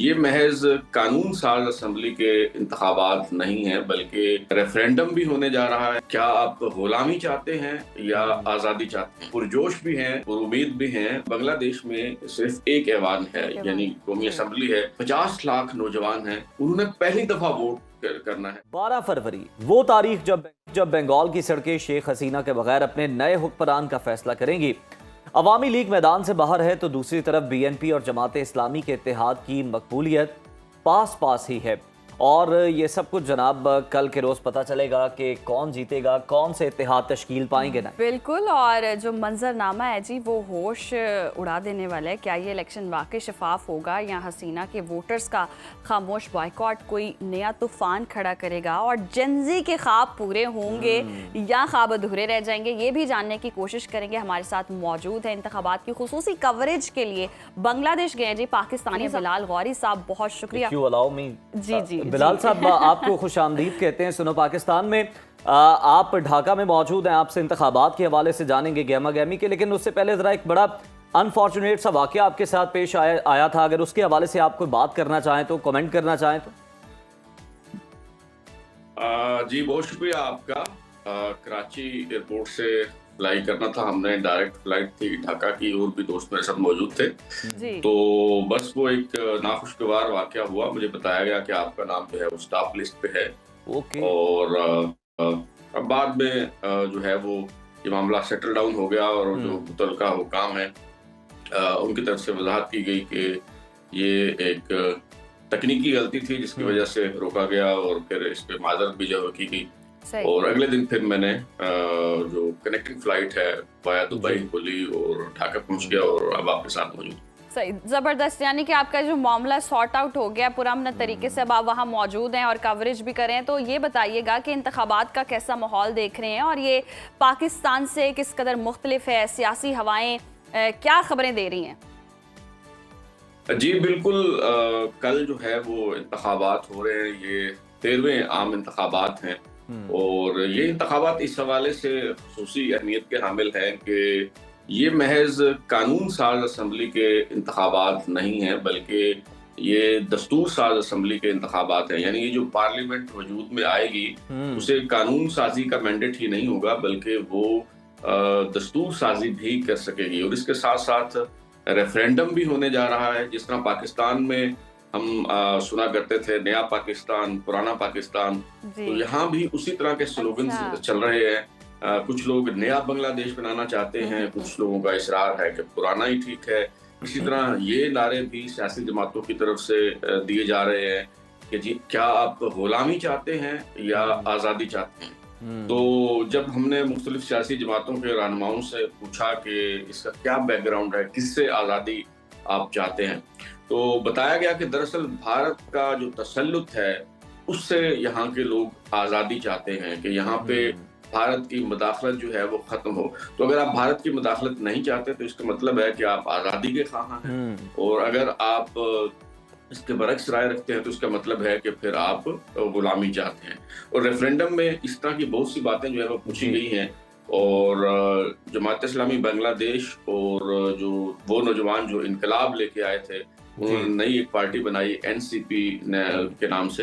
یہ محض قانون ساز اسمبلی کے انتخابات نہیں ہیں بلکہ ریفرینڈم بھی ہونے جا رہا ہے۔ کیا آپ غلامی چاہتے ہیں یا آزادی چاہتے ہیں؟ پرجوش بھی ہیں، پر امید بھی ہیں۔ بنگلہ دیش میں صرف ایک ایوان ہے، یعنی قومی اسمبلی ہے۔ 50 لاکھ نوجوان ہیں، انہوں نے پہلی دفعہ ووٹ کرنا ہے۔ 12 فروری وہ تاریخ جب بنگال کی سڑکیں شیخ حسینہ کے بغیر اپنے نئے حکمران کا فیصلہ کریں گی۔ عوامی لیگ میدان سے باہر ہے تو دوسری طرف بی این پی اور جماعت اسلامی کے اتحاد کی مقبولیت پاس ہی ہے، اور یہ سب کچھ جناب کل کے روز پتہ چلے گا کہ کون جیتے گا، کون سے اتحاد تشکیل پائیں گے۔ بالکل، اور جو منظرنامہ ہے جی وہ ہوش اڑا دینے والا ہے۔ کیا یہ الیکشن واقعی شفاف ہوگا یا حسینہ کے ووٹرز کا خاموش بائیکاٹ کوئی نیا طوفان کھڑا کرے گا، اور جنزی کے خواب پورے ہوں گے یا خواب ادھورے رہ جائیں گے، یہ بھی جاننے کی کوشش کریں گے۔ ہمارے ساتھ موجود ہیں انتخابات کی خصوصی کوریج کے لیے بنگلہ دیش گئے جی پاکستانی بلال غوری صاحب، بہت شکریہ۔ جی بلال صاحب، آپ کو خوش آمدید کہتے ہیں سنو پاکستان میں۔ آپ ڈھاکہ میں موجود ہیں، آپ سے انتخابات کے حوالے سے جانیں گے گہما گہمی کے، لیکن اس سے پہلے ذرا ایک بڑا انفارچونیٹ سا واقعہ آپ کے ساتھ پیش آیا تھا، اگر اس کے حوالے سے آپ کوئی بات کرنا چاہیں تو، کمنٹ کرنا چاہیں تو۔ جی بہت شکریہ آپ کا۔ کراچی ایئرپورٹ سے فلائی کرنا تھا، ہم نے ڈائریکٹ فلائٹ تھی ڈھاکہ کی، اور بھی دوست میرے ساتھ موجود تھے، تو بس وہ ایک ناخوشگوار واقعہ ہوا۔ مجھے بتایا گیا کہ آپ کا نام جو ہے وہ سٹاف لسٹ پہ ہے، اور اب بعد میں جو ہے وہ یہ معاملہ سیٹل ڈاؤن ہو گیا، اور جو متعلقہ حکام ہیں ان کی طرف سے وضاحت کی گئی کہ یہ ایک تکنیکی غلطی تھی جس کی وجہ سے روکا گیا، اور پھر اس پہ معذرت بھی جو کی گئی۔ اور اگلے دن پھر میں نے جو کنیکٹنگ فلائٹ ہے وایا دبئی کھولی اور ڈھاکہ پہنچ گیا، اور اب آپ کے ساتھ موجود۔ صحیح، زبردست، یعنی کہ آپ کا جو معاملہ سارٹ آؤٹ ہو گیا پرامن طریقے سے، اب آپ وہاں موجود ہیں اور کوریج بھی کریں۔ تو یہ بتائیے گا کہ انتخابات کا کیسا ماحول دیکھ رہے ہیں، اور یہ پاکستان سے کس قدر مختلف ہے، سیاسی ہوائیں کیا خبریں دے رہی ہیں؟ جی بالکل، کل جو ہے وہ انتخابات ہو رہے ہیں، یہ 13ویں عام انتخابات ہیں، اور یہ انتخابات اس حوالے سے خصوصی اہمیت کے حامل ہیں کہ یہ محض قانون ساز اسمبلی کے انتخابات نہیں ہیں بلکہ یہ دستور ساز اسمبلی کے انتخابات ہیں۔ یعنی یہ جو پارلیمنٹ وجود میں آئے گی اسے قانون سازی کا مینڈیٹ ہی نہیں ہوگا بلکہ وہ دستور سازی بھی کر سکے گی، اور اس کے ساتھ ساتھ ریفرینڈم بھی ہونے جا رہا ہے۔ جس طرح پاکستان میں ہم سنا کرتے تھے نیا پاکستان، پرانا پاکستان، تو یہاں بھی اسی طرح کے سلوگنز چل رہے ہیں۔ کچھ لوگ نیا بنگلہ دیش بنانا چاہتے ہیں، کچھ لوگوں کا اصرار ہے کہ پرانا ہی ٹھیک ہے۔ اسی طرح یہ نعرے بھی سیاسی جماعتوں کی طرف سے دیے جا رہے ہیں کہ جی کیا آپ غلامی چاہتے ہیں یا آزادی چاہتے ہیں؟ تو جب ہم نے مختلف سیاسی جماعتوں کے رہنماؤں سے پوچھا کہ اس کا کیا بیک گراؤنڈ ہے، کس سے آزادی آپ چاہتے ہیں، تو بتایا گیا کہ دراصل بھارت کا جو تسلط ہے اس سے یہاں کے لوگ آزادی چاہتے ہیں، کہ یہاں پہ بھارت کی مداخلت جو ہے وہ ختم ہو۔ تو اگر آپ بھارت کی مداخلت نہیں چاہتے تو اس کا مطلب ہے کہ آپ آزادی کے خواہاں ہیں، اور اگر آپ اس کے برعکس رائے رکھتے ہیں تو اس کا مطلب ہے کہ پھر آپ غلامی چاہتے ہیں۔ اور ریفرینڈم میں اس طرح کی بہت سی باتیں جو ہے وہ پوچھی گئی ہیں، اور جماعت اسلامی بنگلہ دیش اور جو وہ نوجوان جو انقلاب لے کے آئے تھے انہوں نے نئی ایک پارٹی بنائی NCP کے نام سے،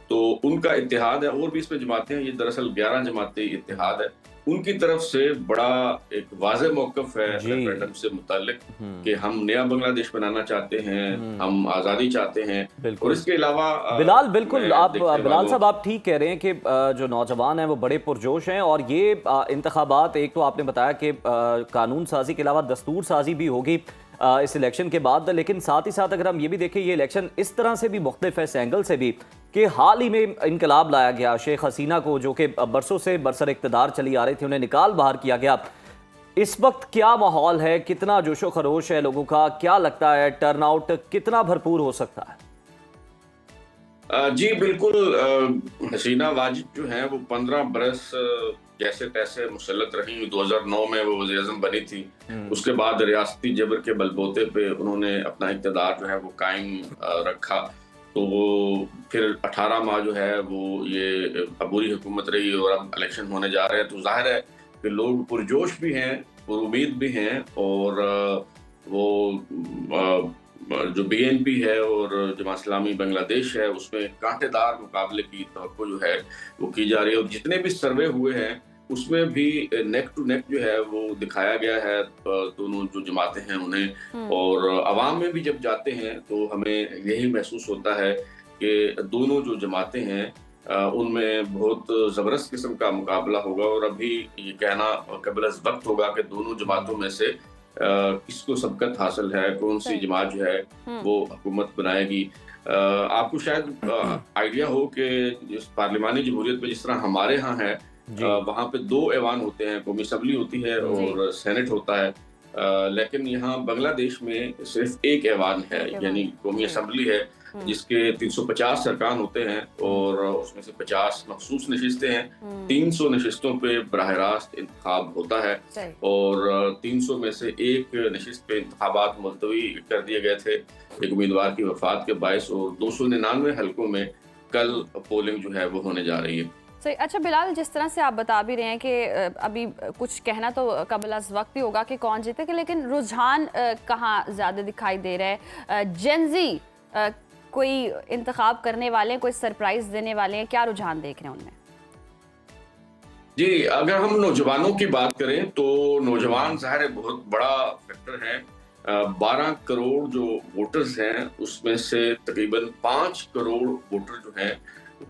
تو ان کا اتحاد ہے، اور بھی اس میں جماعتیں ہیں، یہ دراصل 11 جماعتی اتحاد ہے، ان کی طرف سے بڑا ایک واضح موقف ہے ریفرینڈم سے متعلق کہ ہم نیا بنگلہ دیش بنانا چاہتے ہیں، ہم آزادی چاہتے ہیں۔ اور اس کے علاوہ بالکل بلال صاحب آپ ٹھیک کہہ رہے ہیں کہ جو نوجوان ہیں وہ بڑے پرجوش ہیں، اور یہ انتخابات ایک تو آپ نے بتایا کہ قانون سازی کے علاوہ دستور سازی بھی ہوگی اس الیکشن کے بعد، لیکن ساتھ ہی ساتھ اگر ہم یہ بھی دیکھیں یہ الیکشن اس طرح سے بھی مختلف ہے، اس اینگل سے بھی، کہ حال ہی میں انقلاب لایا گیا، شیخ حسینہ کو جو کہ برسوں سے برسر اقتدار چلی آ رہی تھی انہیں نکال باہر کیا گیا۔ اس وقت کیا ماحول ہے، کتنا جوش و خروش ہے لوگوں کا، کیا لگتا ہے ٹرن آؤٹ کتنا بھرپور ہو سکتا ہے؟ جی بالکل، حسینہ واجد جو ہیں وہ 15 برس جیسے تیسے مسلط رہی۔ 2009 میں وہ وزیر اعظم بنی تھی، اس کے بعد ریاستی جبر کے بلبوتے پہ انہوں نے اپنا اقتدار جو ہے وہ قائم رکھا، تو وہ پھر 18 ماہ جو ہے وہ یہ عبوری حکومت رہی، اور اب الیکشن ہونے جا رہے ہیں، تو ظاہر ہے کہ لوگ پرجوش بھی ہیں، پر امید بھی ہیں، اور وہ जो BNP है और जमात इस्लामी बांग्लादेश है, उसमें कांटेदार मुकाबले की तवक्को जो है वो की जा रही है। और जितने भी सर्वे हुए हैं उसमें भी नेक टू नेक जो है वो दिखाया गया है दोनों जो जमातें हैं उन्हें। और अवाम में भी जब जाते हैं तो हमें यही महसूस होता है कि दोनों जो जमातें हैं उनमें बहुत ज़बरदस्त किस्म का मुकाबला होगा। और अभी ये कहना कबिल अज़ वक्त होगा कि दोनों जमातों में से किसको सबकत हासिल है, कौन सी जमात जो है वो हुकूमत बनाएगी। आपको शायद आइडिया हो कि इस पार्लिमानी जमहूरियत में जिस तरह हमारे यहाँ है, वहाँ पे 2 ऐवान होते हैं, कौमी असम्बली होती है और सेनेट होता है। लेकिन यहाँ बांग्लादेश में सिर्फ एक ऐवान है, यानी कौमी असम्बली है जिसके 350 अरकान होते हैं और उसमें से 50 मखसूस नशिस्तें हैं। 300 नशिस्तों पे बराह रास्त इंतखाब होता है और 300 में से एक नशिस्त पे इंतखाबात मुलतवी कर दिए गए थे एक उम्मीदवार की वफात के बायस। और 299 हलकों में कल पोलिंग जो है वो होने जा रही है। सही। अच्छा बिलाल, जिस तरह से आप बता भी रहे हैं कि अभी कुछ कहना तो कबिल अज़ वक्त ही होगा कि कौन जीतेगा, लेकिन रुझान कहाँ ज़्यादा दिखाई दे रहा है? जेनजी कोई इंतखाब करने वाले हैं, कोई सरप्राइज देने वाले हैं, क्या रुझान देख रहे हैं उनमें? जी, अगर हम नौजवानों की बात करें तो नौजवान ज़ाहिर है बहुत बड़ा फैक्टर है। 12 करोड़ जो वोटर्स हैं उसमें से तकरीबन 5 करोड़ वोटर जो हैं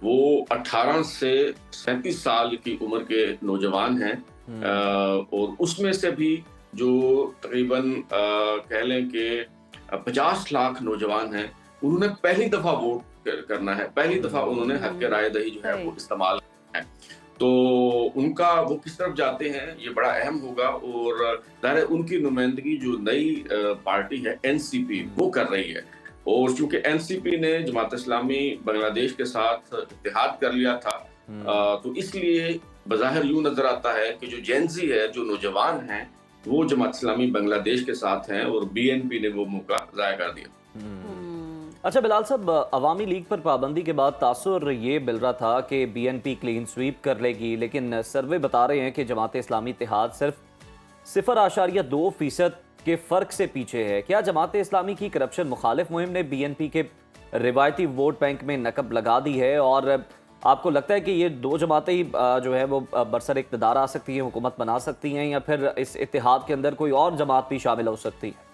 वो 18 से 37 साल की उम्र के नौजवान हैं। और उसमें से भी जो तकरीबन कह लें कि 50 लाख नौजवान हैं, उन्होंने पहली दफा वोट करना है, पहली दफा उन्होंने हक राय दही जो है वो इस्तेमाल करना है। तो उनका वो किस तरफ जाते हैं ये बड़ा अहम होगा। और ज़ाहिर है उनकी नुमाइंदगी जो नई पार्टी है NCP वो कर रही है। और चूंकि NCP ने जमात इस्लामी बांग्लादेश के साथ इत्तेहाद कर लिया था, तो इसलिए बज़ाहिर यूं नजर आता है कि जो जेनजी है, जो नौजवान हैं, वो जमात इस्लामी बांग्लादेश के साथ हैं और BNP ने वो मौका ज़ाया कर दिया। अच्छा बिलाल साहब, अवामी लीग पर पाबंदी के बाद तासुर ये मिल रहा था कि BNP क्लीन स्वीप कर लेगी, लेकिन सर्वे बता रहे हैं कि जमात इस्लामी इत्तेहाद सिर्फ 0.2% के फ़र्क से पीछे है। क्या जमात इस्लामी की करप्शन मुखालिफ मुहिम ने BNP के रिवायती वोट बैंक में नकब लगा दी है? और आपको लगता है कि ये 2 जमातें ही जो है वो बरसर इक़्तिदार आ सकती हैं, हुकूमत बना सकती हैं, या फिर इस इत्तेहाद के अंदर कोई और जमात भी शामिल हो सकती है?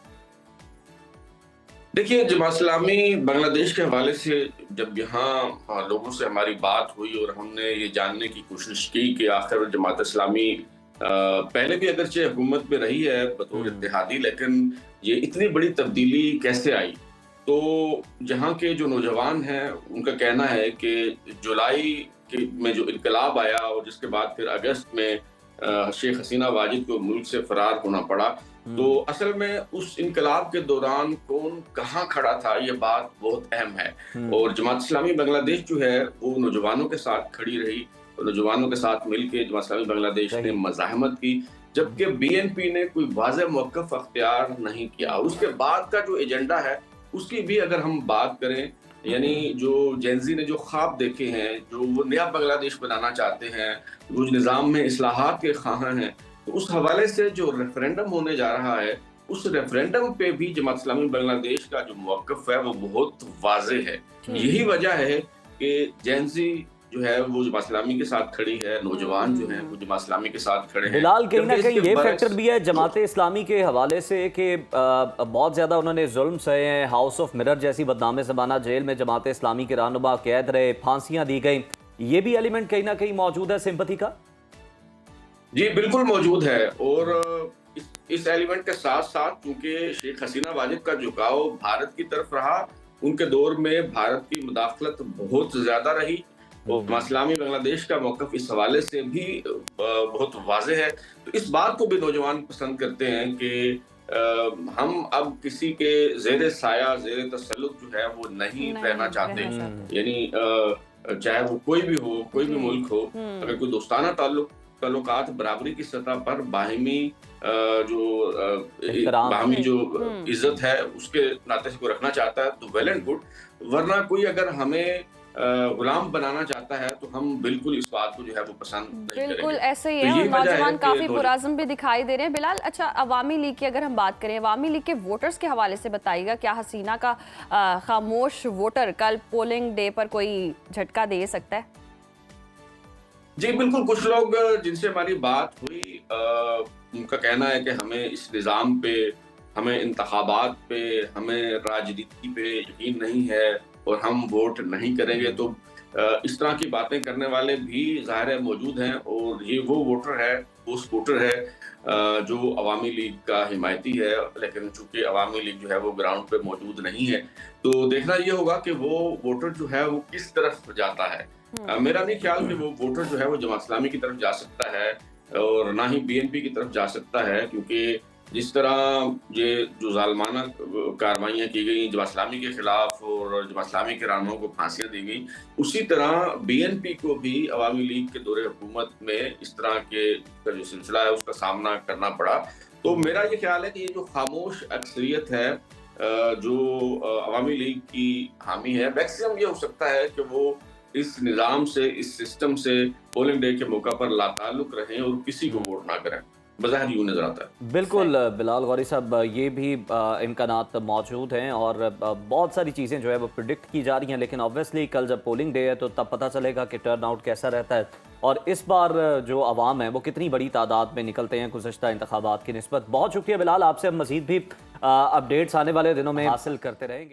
देखिए, जमात इस्लामी बांग्लादेश के हवाले से जब यहाँ लोगों से हमारी बात हुई और हमने ये जानने की कोशिश की कि आखिर जमात इस्लामी पहले भी अगरचे हुकूमत में रही है बतौर इत्तेहादी, लेकिन ये इतनी बड़ी तब्दीली कैसे आई, तो जहाँ के जो नौजवान हैं उनका कहना है कि जुलाई में जो इनकलाब आया और जिसके बाद फिर अगस्त में शेख हसीना वाजिद को मुल्क से फरार होना पड़ा, तो असल में उस इनकलाब के दौरान कौन कहाँ खड़ा था ये बात बहुत अहम है। और जमात इस्लामी बांग्लादेश जो है वो नौजवानों के साथ खड़ी रही, नौजवानों के साथ मिलकर जमात इस्लामी बांग्लादेश ने मज़ाहमत की, जबकि BNP ने कोई वाज़ेह मौक़िफ़ अख्तियार नहीं किया। उसके बाद का जो एजेंडा है उसकी भी अगर हम बात करें, यानी जो जेनजी ने जो ख्वाब देखे हैं, जो वो नया बांग्लादेश बनाना चाहते हैं, वो निज़ाम में इस्लाहात के ख़्वाह हैं, तो उस हवाले से जो रेफरेंडम होने जा रहा है उस रेफरेंडम पे भी जमात इस्लामी बांग्लादेश का जो मौक़िफ़ है वो बहुत वाज़ेह है। यही वजह है कि जेनजी जो है वो जमात इस्लामी के साथ खड़ी है, नौजवान जो हैं वो जमात इस्लामी के साथ खड़े हैं। बिलाल, कहीं ना कहीं ये फैक्टर भी है जमात इस्लामी के हवाले से कि बहुत ज़्यादा उन्होंने जुल्म सहे हैं, हाउस ऑफ मिरर जैसी बदनाम ज़माना जेल में जमात इस्लामी के रहनुमा कैद रहे, फांसियाँ दी गई, ये भी एलिमेंट कहीं ना कहीं मौजूद है सिंपैथी का? जी बिल्कुल मौजूद है। और इस एलिमेंट के साथ साथ क्योंकि शेख हसीना वाजिद का झुकाव भारत की तरफ रहा, उनके दौर में भारत की मुदाखलत बहुत ज्यादा रही और इस्लामी बांग्लादेश का मौक़िफ़ इस हवाले से भी बहुत वाज़ेह है। तो इस बात को भी नौजवान पसंद करते हैं कि हम अब किसी के ज़ेरे साया, ज़ेरे तसल्लुत जो है वो नहीं रहना चाहते। यानी चाहे वो कोई भी हो, कोई भी मुल्क हो, अगर कोई दोस्ताना ताल्लुकात बराबरी की सतह पर बाहिमी जो इज्जत है उसके नाते से कोई रखना चाहता है तो वेल एंड गुड, वरना कोई अगर हमें गुलाम बनाना चाहता है तो हम बिल्कुल इस बात को जो है वो पसंद नहीं बिल्कुल करेंगे। ऐसे ही तो है और ये वजह है नौजवान कि काफी पुरज़्म भी दिखाई दे रहे हैं। बिलाल, अच्छा अवामी लीग की अगर हम बात करें, अवामी लीग के वोटर्स के हवाले से बताइएगा, क्या हसीना का खामोश वोटर कल पोलिंग डे पर कोई झटका दे सकता है? जी बिल्कुल, कुछ लोग जिनसे हमारी बात हुई उनका कहना है कि हमें इस निज़ाम पे, हमें इंतखाबात पे, हमें राजनीति पे यकीन नहीं है और हम वोट नहीं करेंगे। तो इस तरह की बातें करने वाले भी ज़ाहिर है मौजूद हैं और ये वो वोटर है, वो वोटर है जो अवामी लीग का हिमायती है, लेकिन चूंकि अवामी लीग जो है वो ग्राउंड पे मौजूद नहीं है, तो देखना ये होगा कि वो वोटर जो है वो किस तरफ जाता है। मेरा नहीं ख्याल कि वो वोटर जो है वो जमात इस्लामी की तरफ जा सकता है और ना ही बीएनपी की तरफ जा सकता है, क्योंकि जिस तरह ये जो जालमाना कार्रवाइयाँ की गई जमात इस्लामी के खिलाफ और जमात इस्लामी के रहनुमाओं को फांसियाँ दी गई, उसी तरह बीएनपी को भी अवामी लीग के दौरे हुकूमत में इस तरह के का जो सिलसिला है उसका सामना करना पड़ा। तो मेरा ये ख्याल है कि ये जो खामोश अक्सरियत है जो अवामी लीग की हामी है, मैक्सिमम ये हो सकता है कि वो इस निज़ाम से, इस सिस्टम से पोलिंग डे के मौका पर लाताल्लुक रहें और किसी को वोट ना करें। बज़ाहिर यूँ नज़र आता है। बिल्कुल बिलाल गौरी साहब, ये भी इम्कानात मौजूद हैं और बहुत सारी चीज़ें जो है वो प्रिडिक्ट की जा रही हैं, लेकिन ऑब्वियसली कल जब पोलिंग डे है तो तब पता चलेगा कि टर्न आउट कैसा रहता है और इस बार जो अवाम है वो कितनी बड़ी तादाद में निकलते हैं गुज़श्ता इंतखाबात की निस्बत। बहुत शुक्रिया बिलाल, आपसे हम मज़ीद भी अपडेट्स आने वाले दिनों में हासिल करते रहेंगे।